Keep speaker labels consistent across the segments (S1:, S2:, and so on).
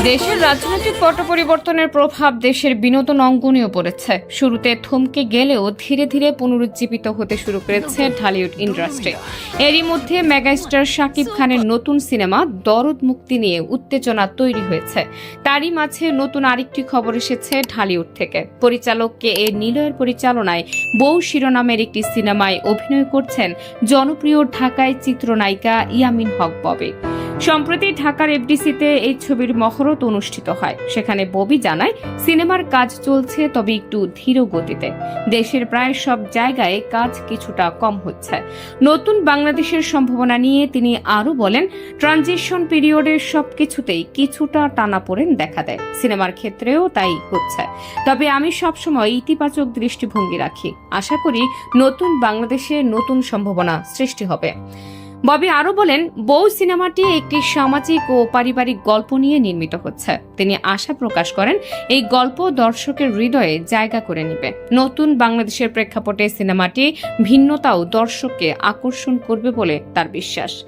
S1: দেশের রাজনৈতিক পট পরিবর্তনের প্রভাব দেশের বিনোদন অঙ্গনেও পড়েছে। শুরুতে থমকে গেলেও ধীরে ধীরে পুনরুজ্জীবিত হতে শুরু করেছে ঢালিউড ইন্ডাস্ট্রি। এরই মধ্যে মেগাস্টার শাকিব খানের নতুন সিনেমা দরদ মুক্তি নিয়ে উত্তেজনা তৈরি হয়েছে। তারই মাঝে নতুন আরেকটি খবর এসেছে ঢালিউড থেকে। পরিচালক কে এ নিলয়ের পরিচালনায় বউ শিরোনামের একটি সিনেমায় অভিনয় করছেন জনপ্রিয় ঢাকায় চিত্রনায়িকা ইয়ামিন হক ববি। সম্প্রতি ঢাকার এফডিসিতে এই ছবির মহরত অনুষ্ঠিত হয়। সেখানে ববি জানায়, সিনেমার কাজ চলছে, তবে একটু ধীর গতিতে। দেশের প্রায় সব জায়গায় কাজ কিছুটা কম হচ্ছে। নতুন বাংলাদেশের সম্ভাবনা নিয়ে তিনি আরও বলেন, ট্রানজিশন পিরিয়ডের সবকিছুতেই কিছুটা টানাপোড়েন দেখা দেয়। সিনেমার ক্ষেত্রেও তাই হচ্ছে। তবে আমি সবসময় ইতিবাচক দৃষ্টিভঙ্গি রাখি। আশা করি নতুন বাংলাদেশে নতুন সম্ভাবনা সৃষ্টি হবে। ববি আরও বলেন, বউ সিনেমাটি একটি সামাজিক ও পারিবারিক গল্প নিয়ে নির্মিত হচ্ছে। তিনি আশা প্রকাশ করেন, এই গল্প দর্শকের হৃদয়ে জায়গা করে নেবে। নতুন বাংলাদেশের প্রেক্ষাপটে সিনেমাটি ভিন্নতাও দর্শককে আকর্ষণ করবে বলে তার বিশ্বাস।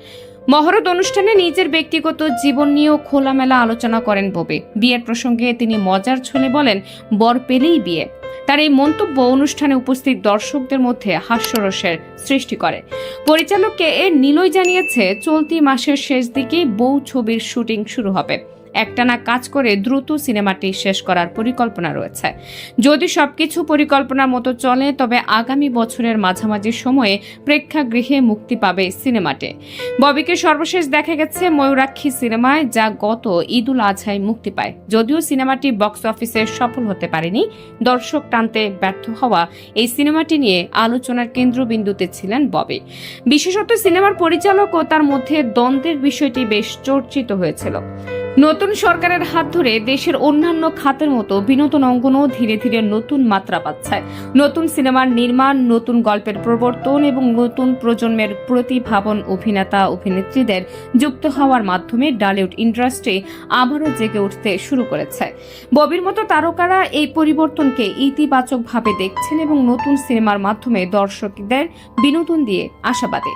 S1: মহরত অনুষ্ঠানে নিজের ব্যক্তিগত জীবন নিয়েও খোলামেলা আলোচনা করেন ববি। বিয়ের প্রসঙ্গে তিনি মজার ছলে বলেন, বর পেলেই বিয়ে। তার এই মন্তব্য অনুষ্ঠানে উপস্থিত দর্শকদের মধ্যে হাস্যরসের সৃষ্টি করে। পরিচালক কে এ নিলয় জানিয়েছে, চলতি মাসের শেষ দিকে বউ ছবির শুটিং শুরু হবে। একটানা কাজ করে দ্রুত সিনেমাটি শেষ করার পরিকল্পনা রয়েছে। যদি সবকিছু পরিকল্পনার মতো চলে, তবে আগামী বছরের মাঝামাঝি সময়ে প্রেক্ষাগৃহে মুক্তি পাবে সিনেমাটি। ববিকে সর্বশেষ দেখা গেছে ময়ূরাক্ষী সিনেমায়, যা গত ঈদুল আজহায় মুক্তি পায়। যদিও সিনেমাটি বক্স অফিসে সফল হতে পারেনি, দর্শক টানতে ব্যর্থ হওয়া এই সিনেমাটি নিয়ে আলোচনার কেন্দ্রবিন্দুতে ছিলেন ববি। বিশেষত সিনেমার পরিচালক ও তার মধ্যে দ্বন্দ্বের বিষয়টি বেশ চর্চিত হয়েছিল। নতুন সরকারের হাত ধরে দেশের অন্যান্য খাতের মতো বিনোদন অঙ্গনও ধীরে ধীরে নতুন মাত্রা পাচ্ছে। নতুন সিনেমার নির্মাণ, নতুন গল্পের প্রবর্তন এবং নতুন প্রজন্মের প্রতিভাবান অভিনেতা অভিনেত্রীদের যুক্ত হওয়ার মাধ্যমে ঢালিউড ইন্ডাস্ট্রি আবারও জেগে উঠতে শুরু করেছে। ববির মতো তারকারা এই পরিবর্তনকে ইতিবাচকভাবে দেখছেন এবং নতুন সিনেমার মাধ্যমে দর্শকদের বিনোদন দিয়ে আশাবাদী।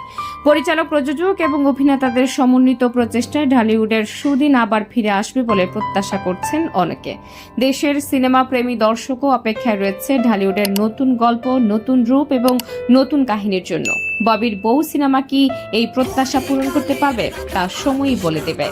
S1: পরিচালক, প্রযোজক এবং অভিনেতাদের সমন্বিত প্রচেষ্টায় ঢালিউডের সুদিন আবার ফিরে আসবে বলে প্রত্যাশা করছেন অনেকে। দেশের সিনেমা প্রেমী দর্শকও অপেক্ষায় রয়েছে ঢালিউডের নতুন গল্প, নতুন রূপ এবং নতুন কাহিনীর জন্য। ববির বউ সিনেমা কি এই প্রত্যাশা পূরণ করতে পারবে, তা সময়ই বলে দেবে।